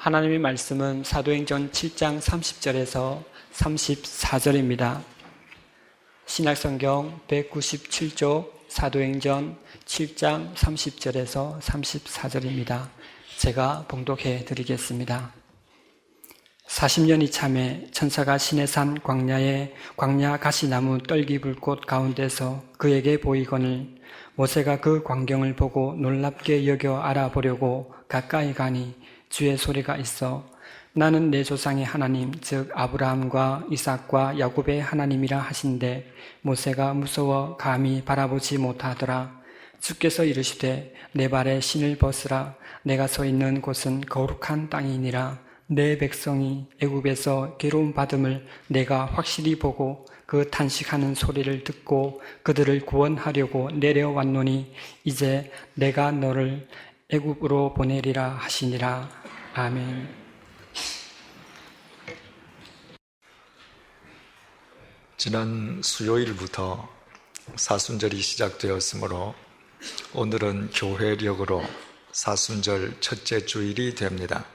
하나님의 말씀은 사도행전 7장 30절에서 34절입니다. 신약성경 197쪽 사도행전 7장 30절에서 34절입니다. 제가 봉독해 드리겠습니다. 40년이 참에 천사가 시내산 광야에 광야 가시나무 떨기불꽃 가운데서 그에게 보이거늘 모세가 그 광경을 보고 놀랍게 여겨 알아보려고 가까이 가니 주의 소리가 있어 나는 내 조상의 하나님 즉 아브라함과 이삭과 야곱의 하나님이라 하신데 모세가 무서워 감히 바라보지 못하더라. 주께서 이르시되 내 발에 신을 벗으라. 내가 서 있는 곳은 거룩한 땅이니라. 내 백성이 애굽에서 괴로움 받음을 내가 확실히 보고 그 탄식하는 소리를 듣고 그들을 구원하려고 내려왔노니 이제 내가 너를 애굽으로 보내리라 하시니라. 아멘. 지난 수요일부터 사순절이 시작되었으므로 오늘은 교회력으로 사순절 첫째 주일이 됩니다.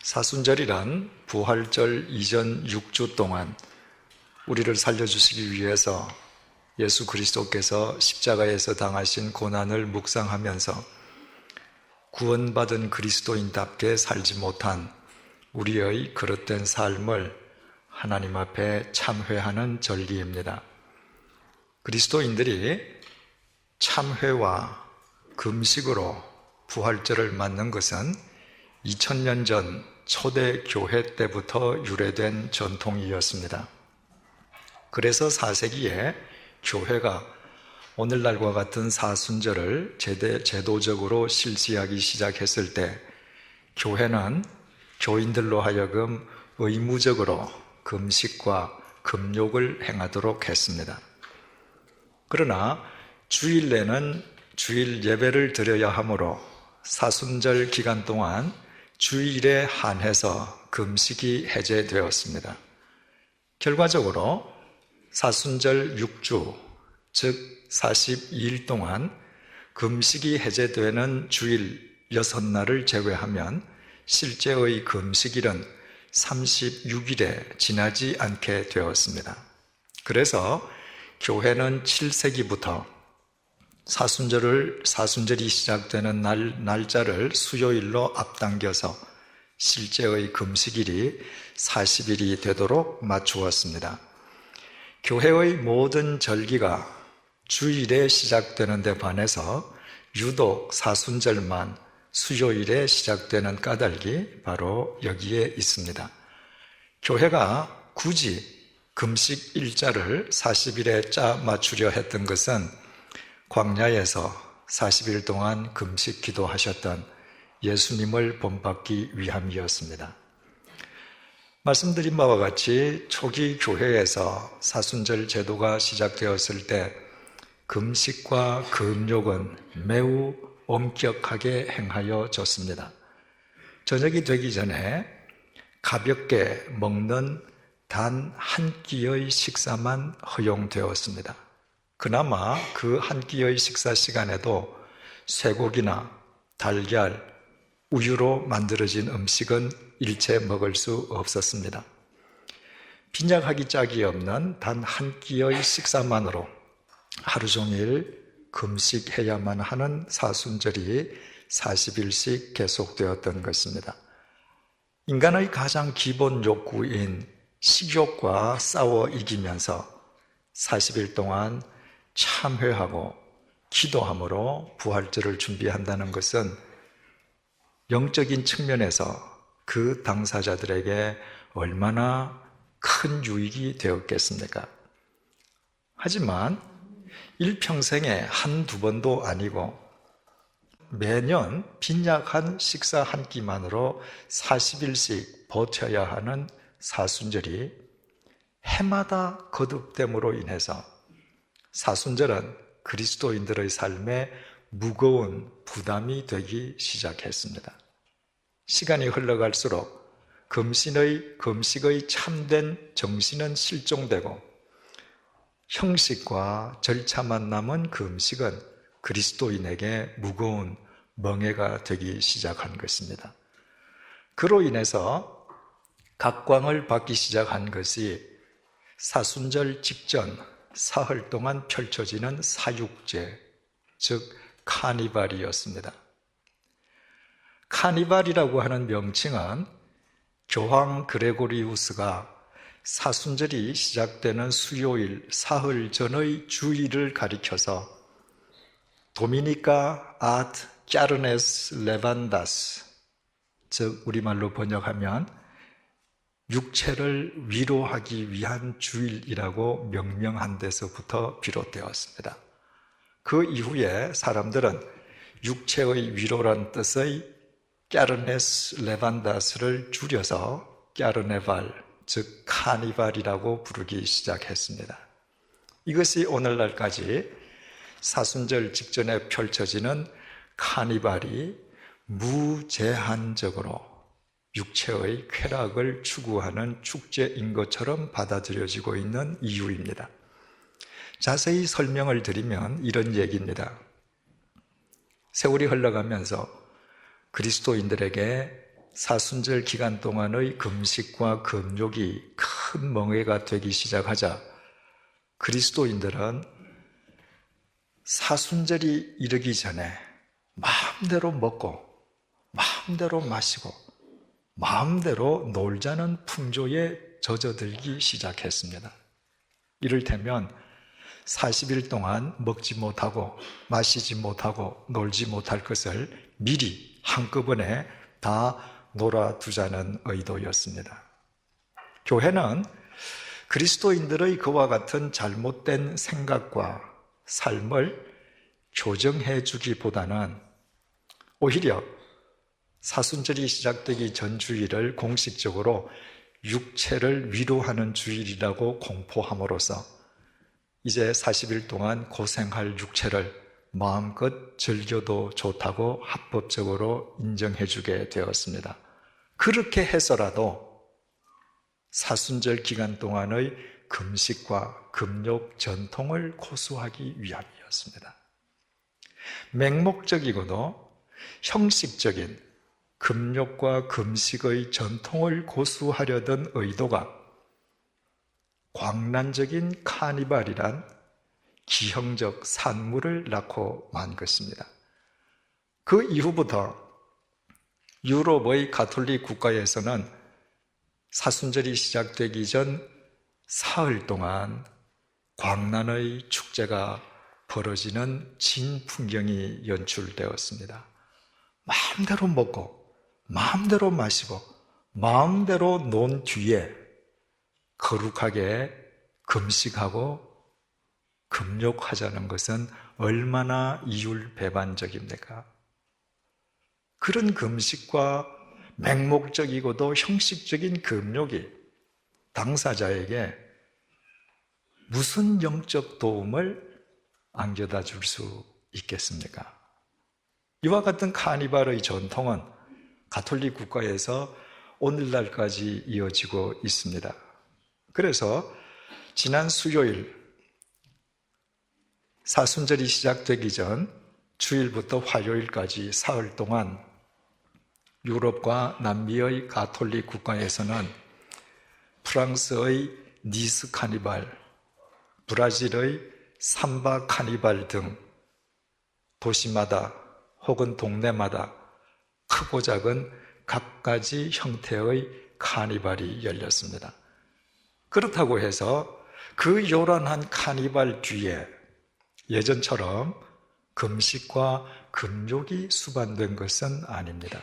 사순절이란 부활절 이전 6주 동안 우리를 살려주시기 위해서 예수 그리스도께서 십자가에서 당하신 고난을 묵상하면서 구원받은 그리스도인답게 살지 못한 우리의 그릇된 삶을 하나님 앞에 참회하는 절기입니다. 그리스도인들이 참회와 금식으로 부활절을 맞는 것은 2000년 전 초대 교회 때부터 유래된 전통이었습니다. 그래서 4세기에 교회가 오늘날과 같은 사순절을 제도적으로 실시하기 시작했을 때 교회는 교인들로 하여금 의무적으로 금식과 금욕을 행하도록 했습니다. 그러나 주일내는 주일 예배를 드려야 하므로 사순절 기간 동안 주일에 한해서 금식이 해제되었습니다. 결과적으로 사순절 6주, 즉 42일 동안 금식이 해제되는 주일 6날을 제외하면 실제의 금식일은 36일에 지나지 않게 되었습니다. 그래서 교회는 7세기부터 사순절이 시작되는 날짜를 수요일로 앞당겨서 실제의 금식일이 40일이 되도록 맞추었습니다. 교회의 모든 절기가 주일에 시작되는 데 반해서 유독 사순절만 수요일에 시작되는 까닭이 바로 여기에 있습니다. 교회가 굳이 금식 일자를 40일에 짜 맞추려 했던 것은 광야에서 40일 동안 금식 기도하셨던 예수님을 본받기 위함이었습니다. 말씀드린 바와 같이 초기 교회에서 사순절 제도가 시작되었을 때 금식과 금욕은 매우 엄격하게 행하여 졌습니다. 저녁이 되기 전에 가볍게 먹는 단 한 끼의 식사만 허용되었습니다. 그나마 그 한 끼의 식사 시간에도 쇠고기나 달걀, 우유로 만들어진 음식은 일체 먹을 수 없었습니다. 빈약하기 짝이 없는 단 한 끼의 식사만으로 하루 종일 금식해야만 하는 사순절이 40일씩 계속되었던 것입니다. 인간의 가장 기본 욕구인 식욕과 싸워 이기면서 40일 동안 참회하고 기도함으로 부활절을 준비한다는 것은 영적인 측면에서 그 당사자들에게 얼마나 큰 유익이 되었겠습니까? 하지만 일평생에 한두 번도 아니고 매년 빈약한 식사 한 끼만으로 40일씩 버텨야 하는 사순절이 해마다 거듭됨으로 인해서 사순절은 그리스도인들의 삶에 무거운 부담이 되기 시작했습니다. 시간이 흘러갈수록 금식의 참된 정신은 실종되고 형식과 절차만 남은 그 음식은 그리스도인에게 무거운 멍해가 되기 시작한 것입니다. 그로 인해서 각광을 받기 시작한 것이 사순절 직전 사흘 동안 펼쳐지는 사육제, 즉 카니발이었습니다. 카니발이라고 하는 명칭은 교황 그레고리우스가 사순절이 시작되는 수요일 사흘 전의 주일을 가리켜서 도미니카 아트 까르네스 레반다스, 즉 우리말로 번역하면 육체를 위로하기 위한 주일이라고 명명한 데서부터 비롯되었습니다. 그 이후에 사람들은 육체의 위로란 뜻의 까르네스 레반다스를 줄여서 까르네발, 즉 카니발이라고 부르기 시작했습니다. 이것이 오늘날까지 사순절 직전에 펼쳐지는 카니발이 무제한적으로 육체의 쾌락을 추구하는 축제인 것처럼 받아들여지고 있는 이유입니다. 자세히 설명을 드리면 이런 얘기입니다. 세월이 흘러가면서 그리스도인들에게 사순절 기간 동안의 금식과 금욕이 큰 멍해가 되기 시작하자 그리스도인들은 사순절이 이르기 전에 마음대로 먹고 마음대로 마시고 마음대로 놀자는 풍조에 젖어들기 시작했습니다. 이를테면 40일 동안 먹지 못하고 마시지 못하고 놀지 못할 것을 미리 한꺼번에 다 놀아두자는 의도였습니다. 교회는 그리스도인들의 그와 같은 잘못된 생각과 삶을 교정해 주기보다는 오히려 사순절이 시작되기 전 주일을 공식적으로 육체를 위로하는 주일이라고 공포함으로써 이제 40일 동안 고생할 육체를 마음껏 즐겨도 좋다고 합법적으로 인정해 주게 되었습니다. 그렇게 해서라도 사순절 기간 동안의 금식과 금욕 전통을 고수하기 위함이었습니다. 맹목적이고도 형식적인 금욕과 금식의 전통을 고수하려던 의도가 광란적인 카니발이란 기형적 산물을 낳고 만 것입니다. 그 이후부터 유럽의 가톨릭 국가에서는 사순절이 시작되기 전 사흘 동안 광란의 축제가 벌어지는 진풍경이 연출되었습니다. 마음대로 먹고 마음대로 마시고 마음대로 논 뒤에 거룩하게 금식하고 금욕하자는 것은 얼마나 이율배반적입니까? 그런 금식과 맹목적이고도 형식적인 금욕이 당사자에게 무슨 영적 도움을 안겨다 줄 수 있겠습니까? 이와 같은 카니발의 전통은 가톨릭 국가에서 오늘날까지 이어지고 있습니다. 그래서 지난 수요일 사순절이 시작되기 전 주일부터 화요일까지 사흘 동안 유럽과 남미의 가톨릭 국가에서는 프랑스의 니스 카니발, 브라질의 삼바 카니발 등 도시마다 혹은 동네마다 크고 작은 갖가지 형태의 카니발이 열렸습니다. 그렇다고 해서 그 요란한 카니발 뒤에 예전처럼 금식과 금욕이 수반된 것은 아닙니다.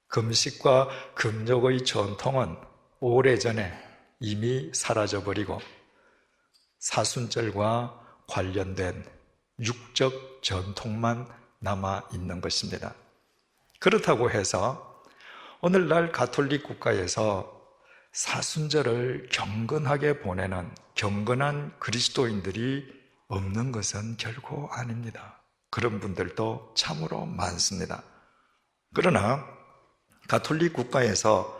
금식과 금욕의 전통은 오래전에 이미 사라져버리고 사순절과 관련된 육적 전통만 남아 있는 것입니다. 그렇다고 해서 오늘날 가톨릭 국가에서 사순절을 경건하게 보내는 경건한 그리스도인들이 없는 것은 결코 아닙니다. 그런 분들도 참으로 많습니다. 그러나 가톨릭 국가에서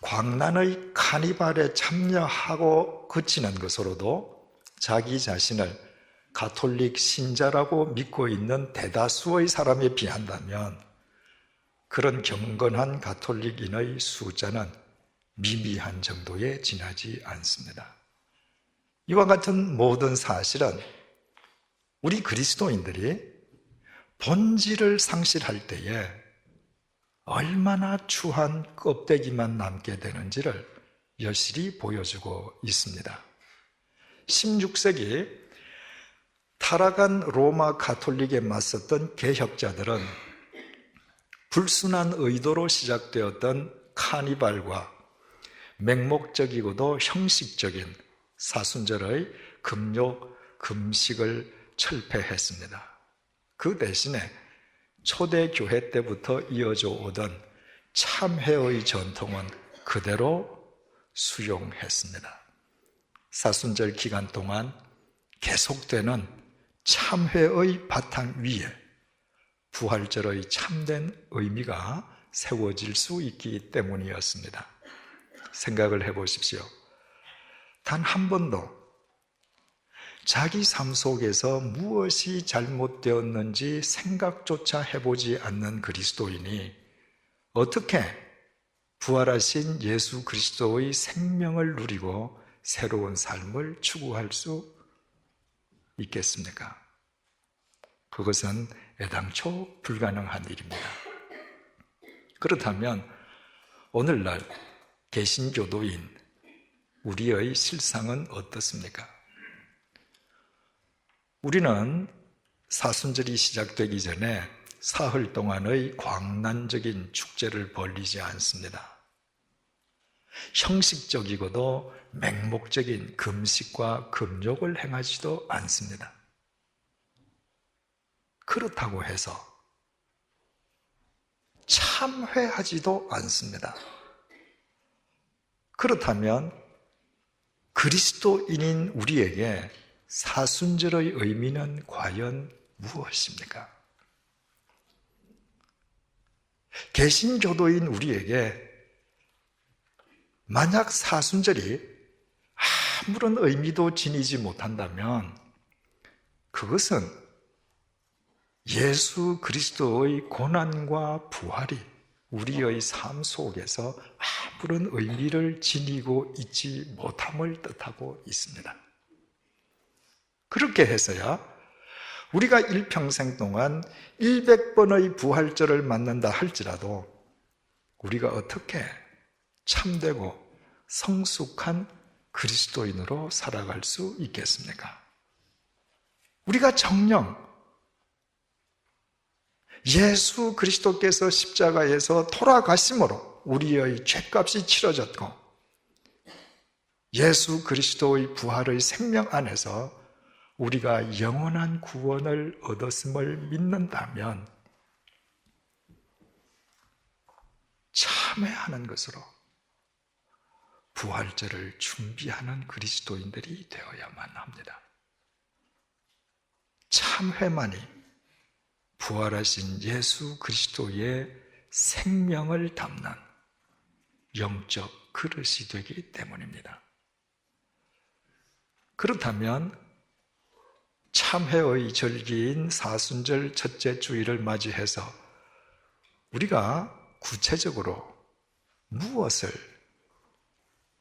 광란의 카니발에 참여하고 그치는 것으로도 자기 자신을 가톨릭 신자라고 믿고 있는 대다수의 사람에 비한다면 그런 경건한 가톨릭인의 숫자는 미미한 정도에 지나지 않습니다. 이와 같은 모든 사실은 우리 그리스도인들이 본질을 상실할 때에 얼마나 추한 껍데기만 남게 되는지를 여실히 보여주고 있습니다. 16세기 타락한 로마 가톨릭에 맞섰던 개혁자들은 불순한 의도로 시작되었던 카니발과 맹목적이고도 형식적인 사순절의 금욕, 금식을 철폐했습니다. 그 대신에 초대교회 때부터 이어져 오던 참회의 전통은 그대로 수용했습니다. 사순절 기간 동안 계속되는 참회의 바탕 위에 부활절의 참된 의미가 세워질 수 있기 때문이었습니다. 생각을 해보십시오. 단 한 번도 자기 삶 속에서 무엇이 잘못되었는지 생각조차 해보지 않는 그리스도인이 어떻게 부활하신 예수 그리스도의 생명을 누리고 새로운 삶을 추구할 수 있겠습니까? 그것은 애당초 불가능한 일입니다. 그렇다면 오늘날 개신교도인 우리의 실상은 어떻습니까? 우리는 사순절이 시작되기 전에 사흘 동안의 광란적인 축제를 벌이지 않습니다. 형식적이고도 맹목적인 금식과 금욕을 행하지도 않습니다. 그렇다고 해서 참회하지도 않습니다. 그렇다면 그리스도인인 우리에게 사순절의 의미는 과연 무엇입니까? 개신교도인 우리에게 만약 사순절이 아무런 의미도 지니지 못한다면 그것은 예수 그리스도의 고난과 부활이 우리의 삶 속에서 아무런 의미를 지니고 있지 못함을 뜻하고 있습니다. 그렇게 해서야 우리가 일평생 동안 100번의 부활절을 맞는다 할지라도 우리가 어떻게 참되고 성숙한 그리스도인으로 살아갈 수 있겠습니까? 우리가 정녕 예수 그리스도께서 십자가에서 돌아가심으로 우리의 죄값이 치러졌고 예수 그리스도의 부활의 생명 안에서 우리가 영원한 구원을 얻었음을 믿는다면 참회하는 것으로 부활절을 준비하는 그리스도인들이 되어야만 합니다. 참회만이 부활하신 예수 그리스도의 생명을 담는 영적 그릇이 되기 때문입니다. 그렇다면 참회의 절기인 사순절 첫째 주일을 맞이해서 우리가 구체적으로 무엇을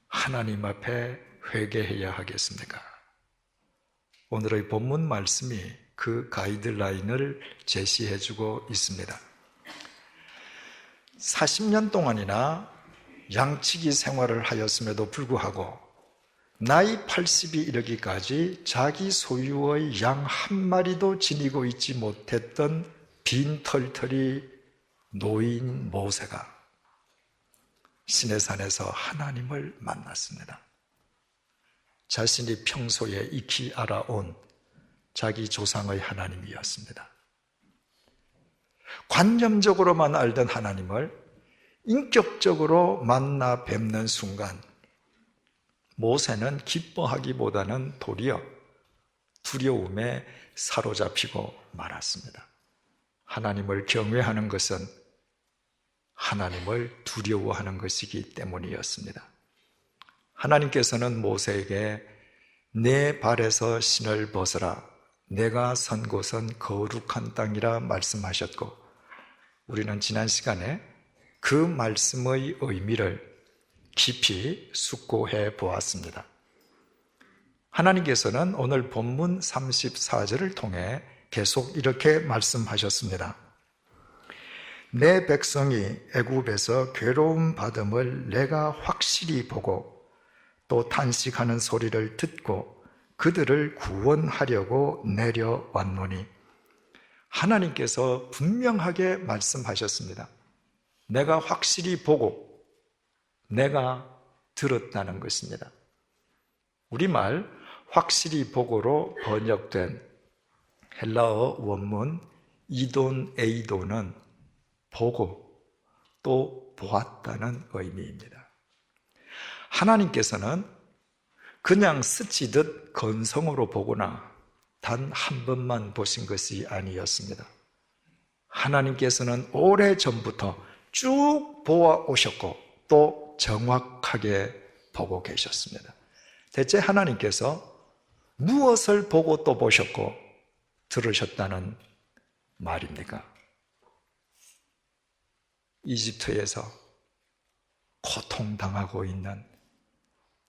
하나님 앞에 회개해야 하겠습니까? 오늘의 본문 말씀이 그 가이드라인을 제시해주고 있습니다. 40년 동안이나 양치기 생활을 하였음에도 불구하고 나이 80이 이르기까지 자기 소유의 양 한 마리도 지니고 있지 못했던 빈털털이 노인 모세가 시내산에서 하나님을 만났습니다. 자신이 평소에 익히 알아온 자기 조상의 하나님이었습니다. 관념적으로만 알던 하나님을 인격적으로 만나 뵙는 순간 모세는 기뻐하기보다는 도리어 두려움에 사로잡히고 말았습니다. 하나님을 경외하는 것은 하나님을 두려워하는 것이기 때문이었습니다. 하나님께서는 모세에게 내 발에서 신을 벗어라. 내가 선 곳은 거룩한 땅이라 말씀하셨고 우리는 지난 시간에 그 말씀의 의미를 깊이 숙고해 보았습니다. 하나님께서는 오늘 본문 34절을 통해 계속 이렇게 말씀하셨습니다. 내 백성이 애굽에서 괴로움 받음을 내가 확실히 보고 또 탄식하는 소리를 듣고 그들을 구원하려고 내려왔노니, 하나님께서 분명하게 말씀하셨습니다. 내가 확실히 보고 내가 들었다는 것입니다. 우리말 확실히 보고로 번역된 헬라어 원문 이돈 에이도는 보고 또 보았다는 의미입니다. 하나님께서는 그냥 스치듯 건성으로 보거나 단 한 번만 보신 것이 아니었습니다. 하나님께서는 오래전부터 쭉 보아오셨고 또 정확하게 보고 계셨습니다. 대체 하나님께서 무엇을 보고 또 보셨고 들으셨다는 말입니까? 이집트에서 고통당하고 있는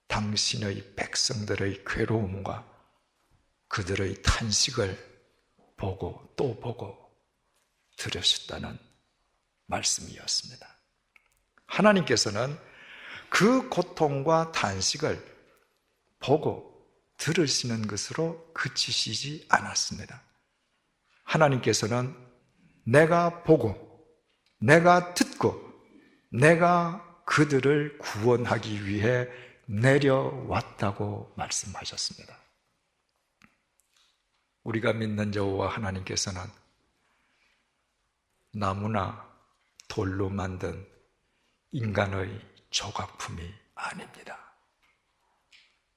당신의 백성들의 괴로움과 그들의 탄식을 보고 또 보고 들으셨다는 말씀이었습니다. 하나님께서는 그 고통과 탄식을 보고 들으시는 것으로 그치시지 않았습니다. 하나님께서는 내가 보고 내가 듣고 내가 그들을 구원하기 위해 내려왔다고 말씀하셨습니다. 우리가 믿는 여호와 하나님께서는 나무나 돌로 만든 인간의 조각품이 아닙니다.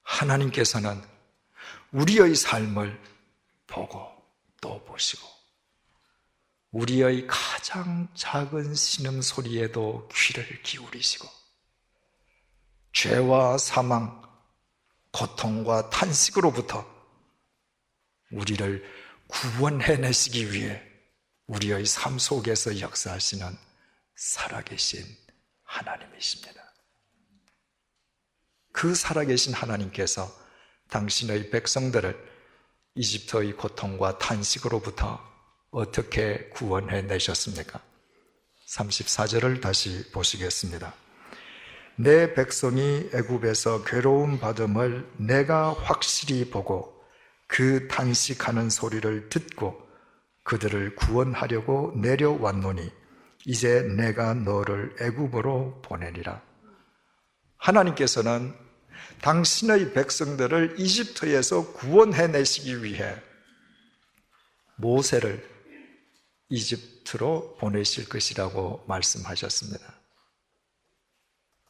하나님께서는 우리의 삶을 보고 또 보시고 우리의 가장 작은 신음소리에도 귀를 기울이시고 죄와 사망, 고통과 탄식으로부터 우리를 구원해내시기 위해 우리의 삶 속에서 역사하시는 살아계신 하나님이십니다. 그 살아계신 하나님께서 당신의 백성들을 이집트의 고통과 탄식으로부터 어떻게 구원해내셨습니까? 34절을 다시 보시겠습니다. 내 백성이 애굽에서 괴로움 받음을 내가 확실히 보고 그 탄식하는 소리를 듣고 그들을 구원하려고 내려왔노니 이제 내가 너를 애굽으로 보내리라. 하나님께서는 당신의 백성들을 이집트에서 구원해내시기 위해 모세를 이집트로 보내실 것이라고 말씀하셨습니다.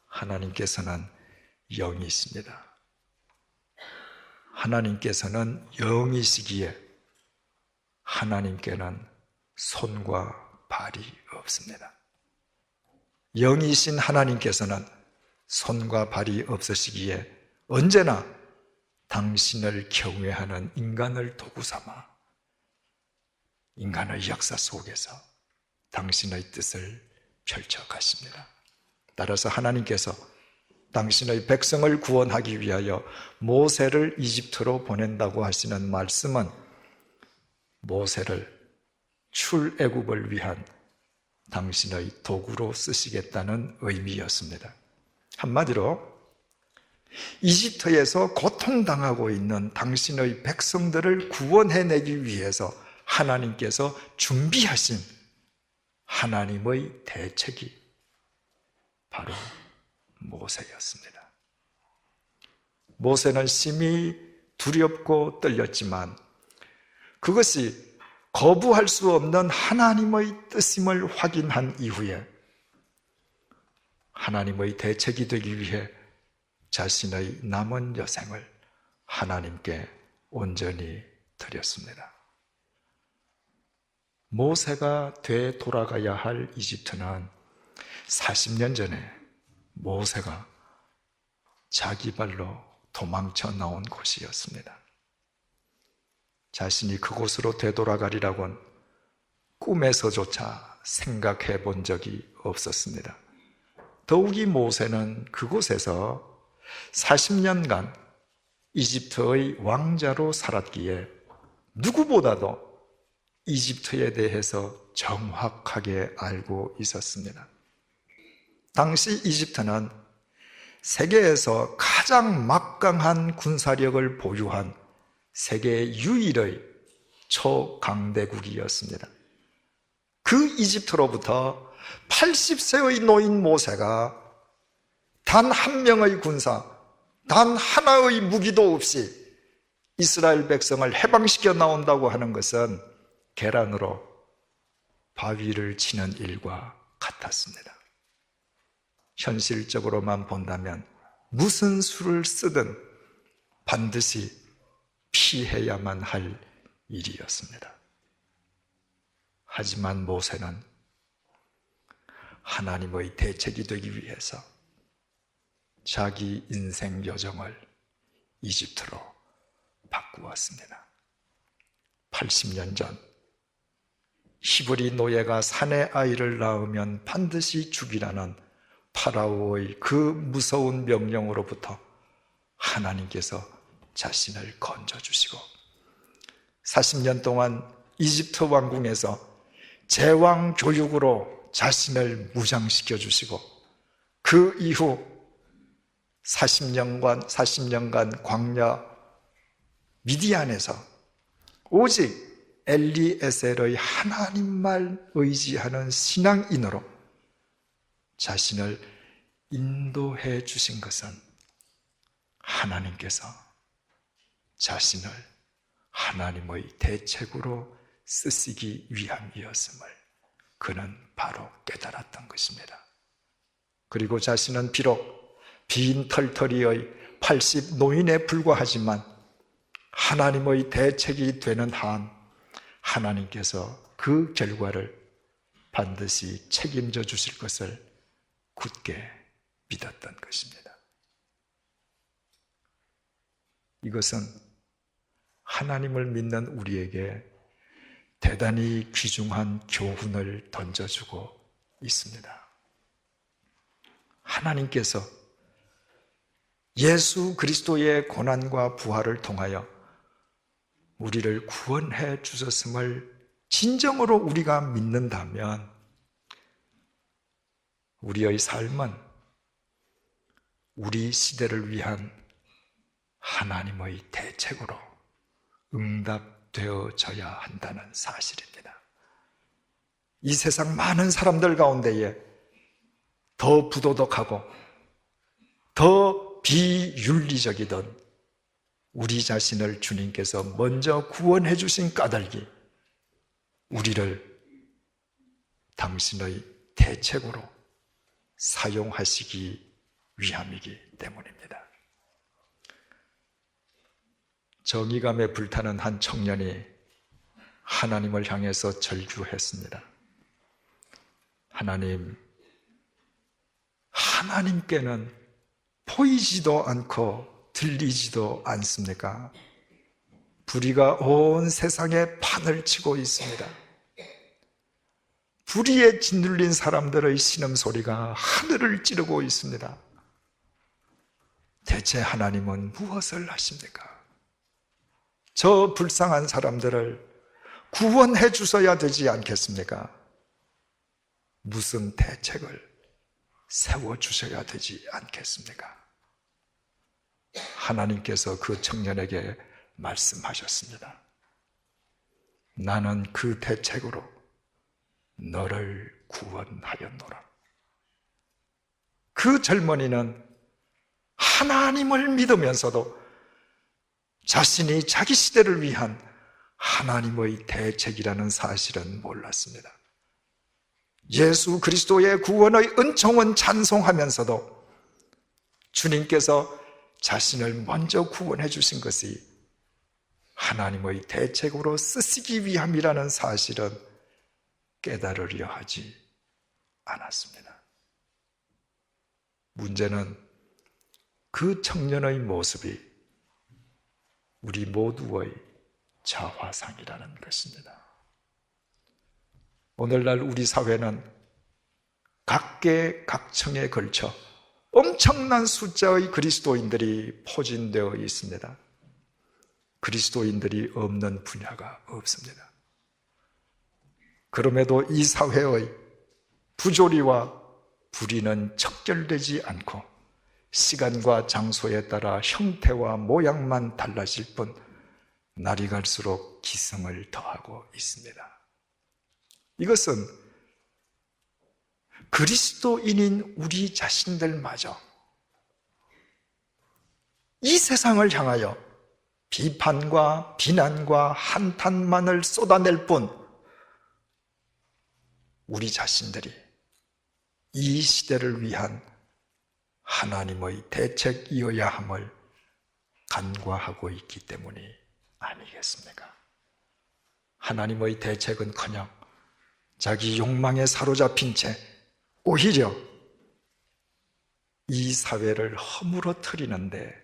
하나님께서는 영이십니다. 하나님께서는 영이시기에 하나님께는 손과 발이 없습니다. 영이신 하나님께서는 손과 발이 없으시기에 언제나 당신을 경외하는 인간을 도구 삼아 인간의 역사 속에서 당신의 뜻을 펼쳐 가십니다. 따라서 하나님께서 당신의 백성을 구원하기 위하여 모세를 이집트로 보낸다고 하시는 말씀은 모세를 출애굽을 위한 당신의 도구로 쓰시겠다는 의미였습니다. 한마디로 이집트에서 고통당하고 있는 당신의 백성들을 구원해내기 위해서 하나님께서 준비하신 하나님의 대책이 바로 모세였습니다. 모세는 심히 두렵고 떨렸지만 그것이 거부할 수 없는 하나님의 뜻임을 확인한 이후에 하나님의 대책이 되기 위해 자신의 남은 여생을 하나님께 온전히 드렸습니다. 모세가 되돌아가야 할 이집트는 40년 전에 모세가 자기 발로 도망쳐 나온 곳이었습니다. 자신이 그곳으로 되돌아가리라고는 꿈에서조차 생각해 본 적이 없었습니다. 더욱이 모세는 그곳에서 40년간 이집트의 왕자로 살았기에 누구보다도 이집트에 대해서 정확하게 알고 있었습니다. 당시 이집트는 세계에서 가장 막강한 군사력을 보유한 세계 유일의 초강대국이었습니다. 그 이집트로부터 80세의 노인 모세가 단 한 명의 군사, 단 하나의 무기도 없이 이스라엘 백성을 해방시켜 나온다고 하는 것은 계란으로 바위를 치는 일과 같았습니다. 현실적으로만 본다면 무슨 수를 쓰든 반드시 피해야만 할 일이었습니다. 하지만 모세는 하나님의 대책이 되기 위해서 자기 인생 여정을 이집트로 바꾸었습니다. 80년 전 히브리 노예가 사내 아이를 낳으면 반드시 죽이라는 파라오의 그 무서운 명령으로부터 하나님께서 자신을 건져주시고 40년 동안 이집트 왕궁에서 제왕 교육으로 자신을 무장시켜 주시고 그 이후 40년간 광야 미디안에서 오직 엘리에셀의 하나님만 의지하는 신앙인으로 자신을 인도해 주신 것은 하나님께서 자신을 하나님의 대책으로 쓰시기 위함이었음을 그는 바로 깨달았던 것입니다. 그리고 자신은 비록 빈털터리의 80 노인에 불과하지만 하나님의 대책이 되는 한 하나님께서 그 결과를 반드시 책임져 주실 것을 굳게 믿었던 것입니다. 이것은 하나님을 믿는 우리에게 대단히 귀중한 교훈을 던져주고 있습니다. 하나님께서 예수 그리스도의 고난과 부활을 통하여 우리를 구원해 주셨음을 진정으로 우리가 믿는다면 우리의 삶은 우리 시대를 위한 하나님의 대책으로 응답되어져야 한다는 사실입니다. 이 세상 많은 사람들 가운데에 더 부도덕하고 더 비윤리적이던 우리 자신을 주님께서 먼저 구원해 주신 까닭이 우리를 당신의 대책으로 사용하시기 위함이기 때문입니다. 정의감에 불타는 한 청년이 하나님을 향해서 절규했습니다. 하나님께는 보이지도 않고 들리지도 않습니까? 불의가 온 세상에 판을 치고 있습니다. 불의에 짓눌린 사람들의 신음소리가 하늘을 찌르고 있습니다. 대체 하나님은 무엇을 하십니까? 저 불쌍한 사람들을 구원해 주셔야 되지 않겠습니까? 무슨 대책을 세워주셔야 되지 않겠습니까? 하나님께서 그 청년에게 말씀하셨습니다. 나는 그 대책으로 너를 구원하였노라. 그 젊은이는 하나님을 믿으면서도 자신이 자기 시대를 위한 하나님의 대책이라는 사실은 몰랐습니다. 예수 그리스도의 구원의 은총은 찬송하면서도 주님께서 자신을 먼저 구원해 주신 것이 하나님의 대책으로 쓰시기 위함이라는 사실은 깨달으려 하지 않았습니다. 문제는 그 청년의 모습이 우리 모두의 자화상이라는 것입니다. 오늘날 우리 사회는 각계각층에 걸쳐 엄청난 숫자의 그리스도인들이 포진되어 있습니다. 그리스도인들이 없는 분야가 없습니다. 그럼에도 이 사회의 부조리와 불의는 척결되지 않고 시간과 장소에 따라 형태와 모양만 달라질 뿐 날이 갈수록 기승을 더하고 있습니다. 이것은 그리스도인인 우리 자신들마저 이 세상을 향하여 비판과 비난과 한탄만을 쏟아낼 뿐 우리 자신들이 이 시대를 위한 하나님의 대책이어야 함을 간과하고 있기 때문이 아니겠습니까? 하나님의 대책은커녕 자기 욕망에 사로잡힌 채 오히려 이 사회를 허물어뜨리는데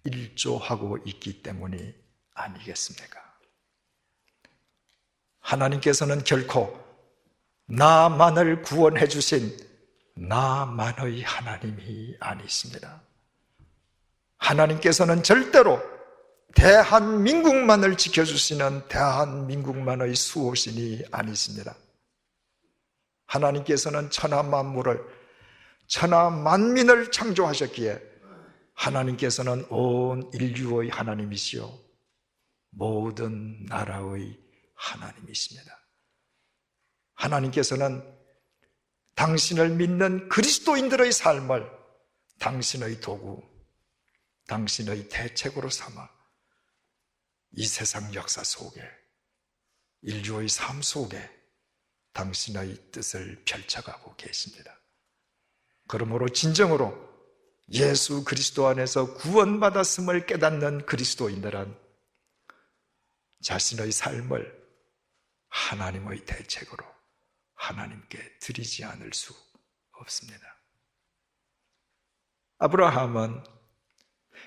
일조하고 있기 때문이 아니겠습니까? 하나님께서는 결코 나만을 구원해 주신 나만의 하나님이 아니십니다. 하나님께서는 절대로 대한민국만을 지켜주시는 대한민국만의 수호신이 아니십니다. 하나님께서는 천하 만물을, 천하 만민을 창조하셨기에 하나님께서는 온 인류의 하나님이시요 모든 나라의 하나님이십니다. 하나님께서는 당신을 믿는 그리스도인들의 삶을 당신의 도구, 당신의 대책으로 삼아 이 세상 역사 속에, 인류의 삶 속에 당신의 뜻을 펼쳐가고 계십니다. 그러므로 진정으로 예수 그리스도 안에서 구원받았음을 깨닫는 그리스도인들은 자신의 삶을 하나님의 대책으로 하나님께 드리지 않을 수 없습니다. 아브라함은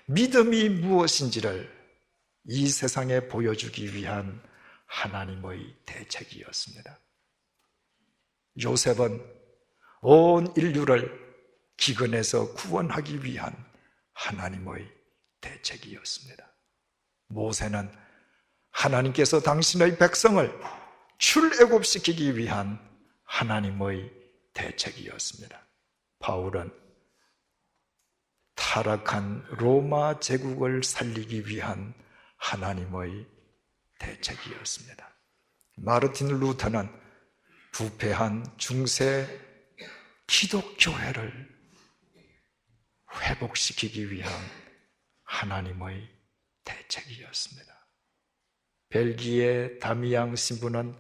믿음이 무엇인지를 이 세상에 보여주기 위한 하나님의 대책이었습니다. 요셉은 온 인류를 기근에서 구원하기 위한 하나님의 대책이었습니다. 모세는 하나님께서 당신의 백성을 출애굽시키기 위한 하나님의 대책이었습니다. 바울은 타락한 로마 제국을 살리기 위한 하나님의 대책이었습니다. 마르틴 루터는 부패한 중세 기독교회를 회복시키기 위한 하나님의 대책이었습니다. 벨기에 다미앙 신부는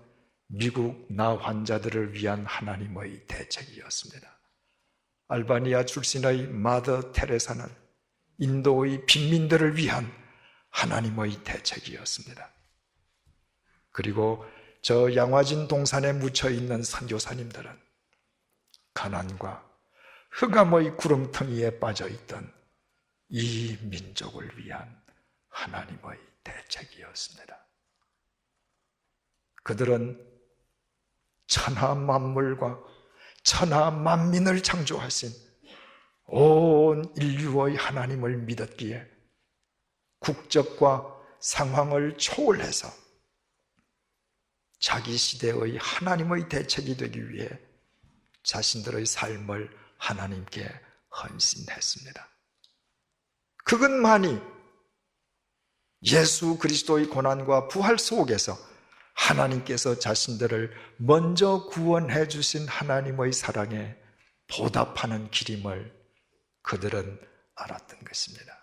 미국 나 환자들을 위한 하나님의 대책이었습니다. 알바니아 출신의 마더 테레사는 인도의 빈민들을 위한 하나님의 대책이었습니다. 그리고 저 양화진 동산에 묻혀있는 선교사님들은 가난과 흑암의 구름텅이에 빠져있던 이 민족을 위한 하나님의 대책이었습니다. 그들은 천하 만물과 천하 만민을 창조하신 온 인류의 하나님을 믿었기에 국적과 상황을 초월해서 자기 시대의 하나님의 대책이 되기 위해 자신들의 삶을 하나님께 헌신했습니다. 그것만이 예수 그리스도의 고난과 부활 속에서 하나님께서 자신들을 먼저 구원해 주신 하나님의 사랑에 보답하는 길임을 그들은 알았던 것입니다.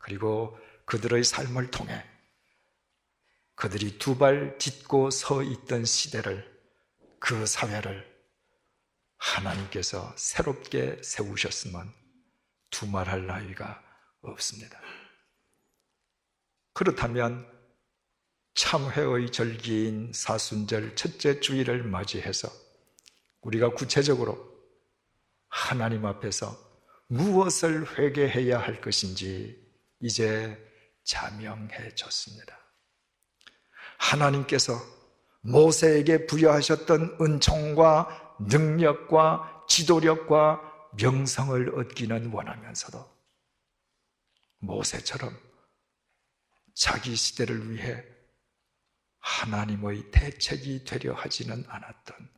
그리고 그들의 삶을 통해 그들이 두 발 딛고 서 있던 시대를, 그 사회를 하나님께서 새롭게 세우셨으면 두말할 나위가 없습니다. 그렇다면 참회의 절기인 사순절 첫째 주일을 맞이해서 우리가 구체적으로 하나님 앞에서 무엇을 회개해야 할 것인지 이제 자명해졌습니다. 하나님께서 모세에게 부여하셨던 은총과 능력과 지도력과 명성을 얻기는 원하면서도 모세처럼 자기 시대를 위해 하나님의 대책이 되려 하지는 않았던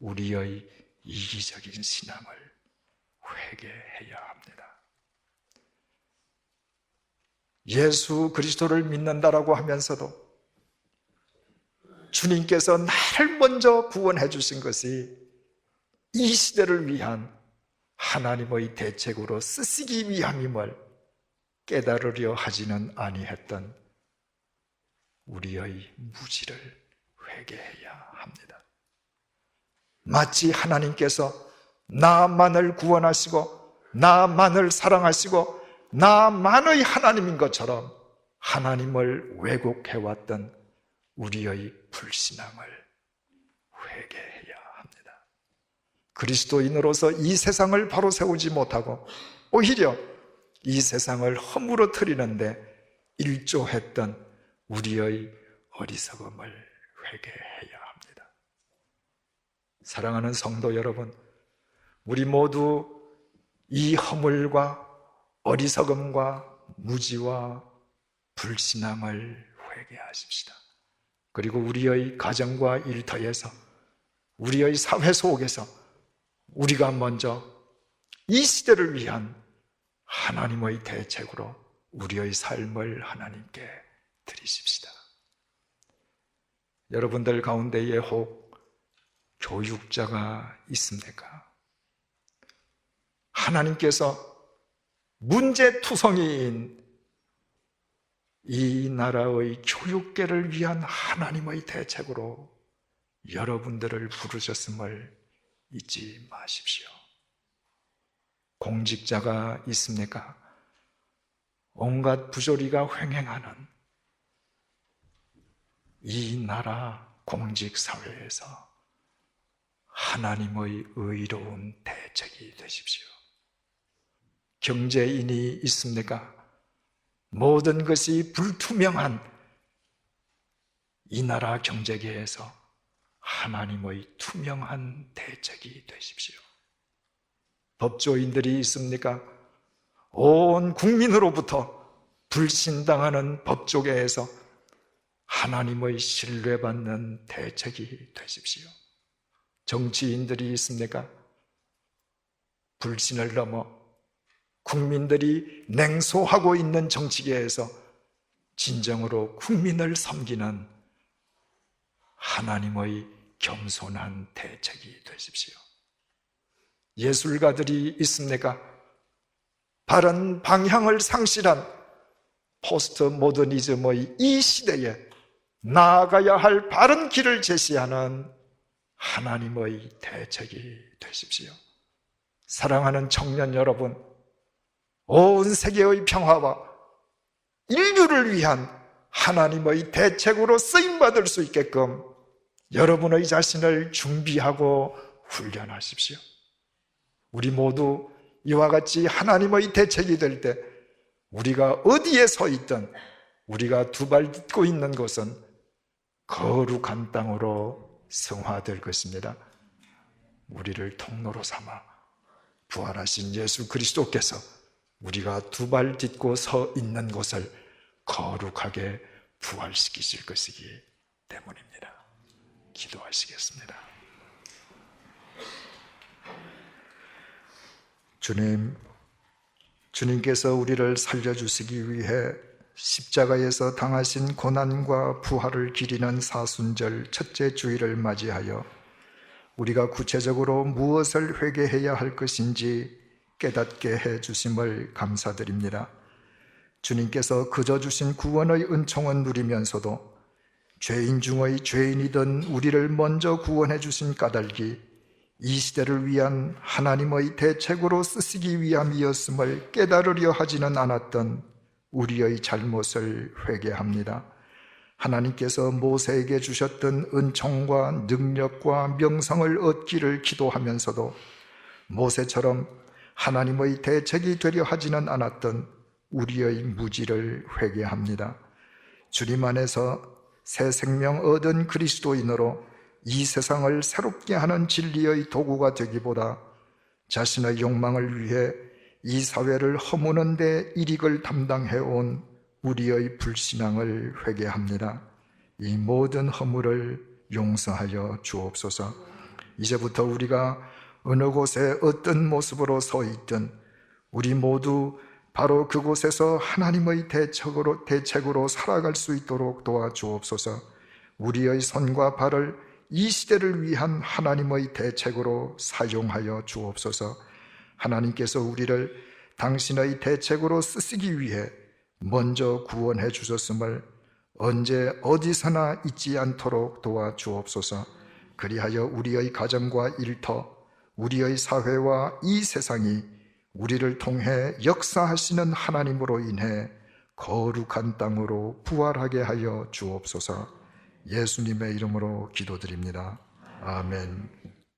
우리의 이기적인 신앙을 회개해야 합니다. 예수 그리스도를 믿는다라고 하면서도 주님께서 나를 먼저 구원해 주신 것이 이 시대를 위한 하나님의 대책으로 쓰시기 위함임을 깨달으려 하지는 아니했던 우리의 무지를 회개해야 합니다. 마치 하나님께서 나만을 구원하시고 나만을 사랑하시고 나만의 하나님인 것처럼 하나님을 왜곡해왔던 우리의 불신앙을 회개해야 합니다. 그리스도인으로서 이 세상을 바로 세우지 못하고 오히려 이 세상을 허물어뜨리는데 일조했던 우리의 어리석음을 회개해야 합니다. 사랑하는 성도 여러분, 우리 모두 이 허물과 어리석음과 무지와 불신앙을 회개하십시다. 그리고 우리의 가정과 일터에서, 우리의 사회 속에서 우리가 먼저 이 시대를 위한 하나님의 대책으로 우리의 삶을 하나님께 드리십시다. 여러분들 가운데에 혹 교육자가 있습니까? 하나님께서 문제투성이인 이 나라의 교육계를 위한 하나님의 대책으로 여러분들을 부르셨음을 잊지 마십시오. 공직자가 있습니까? 온갖 부조리가 횡행하는 이 나라 공직사회에서 하나님의 의로운 대책이 되십시오. 경제인이 있습니까? 모든 것이 불투명한 이 나라 경제계에서 하나님의 투명한 대책이 되십시오. 법조인들이 있습니까? 온 국민으로부터 불신당하는 법조계에서 하나님의 신뢰받는 대책이 되십시오. 정치인들이 있습니까? 불신을 넘어 국민들이 냉소하고 있는 정치계에서 진정으로 국민을 섬기는 하나님의 겸손한 대책이 되십시오. 예술가들이 있습니까? 바른 방향을 상실한 포스트 모더니즘의 이 시대에 나아가야 할 바른 길을 제시하는 하나님의 대책이 되십시오. 사랑하는 청년 여러분, 온 세계의 평화와 인류를 위한 하나님의 대책으로 쓰임받을 수 있게끔 여러분의 자신을 준비하고 훈련하십시오. 우리 모두 이와 같이 하나님의 대책이 될 때 우리가 어디에 서 있든 우리가 두 발 딛고 있는 곳은 거룩한 땅으로 성화될 것입니다. 우리를 통로로 삼아 부활하신 예수 그리스도께서 우리가 두 발 딛고 서 있는 곳을 거룩하게 부활시키실 것이기 때문입니다. 기도하시겠습니다. 주님께서 우리를 살려주시기 위해 십자가에서 당하신 고난과 부활을 기리는 사순절 첫째 주일을 맞이하여 우리가 구체적으로 무엇을 회개해야 할 것인지 깨닫게 해주심을 감사드립니다. 주님께서 그저 주신 구원의 은총은 누리면서도 죄인 중의 죄인이던 우리를 먼저 구원해 주신 까닭이 이 시대를 위한 하나님의 대책으로 쓰시기 위함이었음을 깨달으려 하지는 않았던 우리의 잘못을 회개합니다. 하나님께서 모세에게 주셨던 은총과 능력과 명성을 얻기를 기도하면서도 모세처럼 하나님의 대책이 되려 하지는 않았던 우리의 무지를 회개합니다. 주님 안에서 새 생명 얻은 그리스도인으로 이 세상을 새롭게 하는 진리의 도구가 되기보다 자신의 욕망을 위해 이 사회를 허무는 데 일익을 담당해온 우리의 불신앙을 회개합니다. 이 모든 허물을 용서하여 주옵소서. 이제부터 우리가 어느 곳에 어떤 모습으로 서 있든 우리 모두 바로 그곳에서 하나님의 대책으로 살아갈 수 있도록 도와주옵소서. 우리의 손과 발을 이 시대를 위한 하나님의 대책으로 사용하여 주옵소서. 하나님께서 우리를 당신의 대책으로 쓰시기 위해 먼저 구원해 주셨음을 언제 어디서나 잊지 않도록 도와주옵소서. 그리하여 우리의 가정과 일터, 우리의 사회와 이 세상이 우리를 통해 역사하시는 하나님으로 인해 거룩한 땅으로 부활하게 하여 주옵소서. 예수님의 이름으로 기도드립니다. 아멘.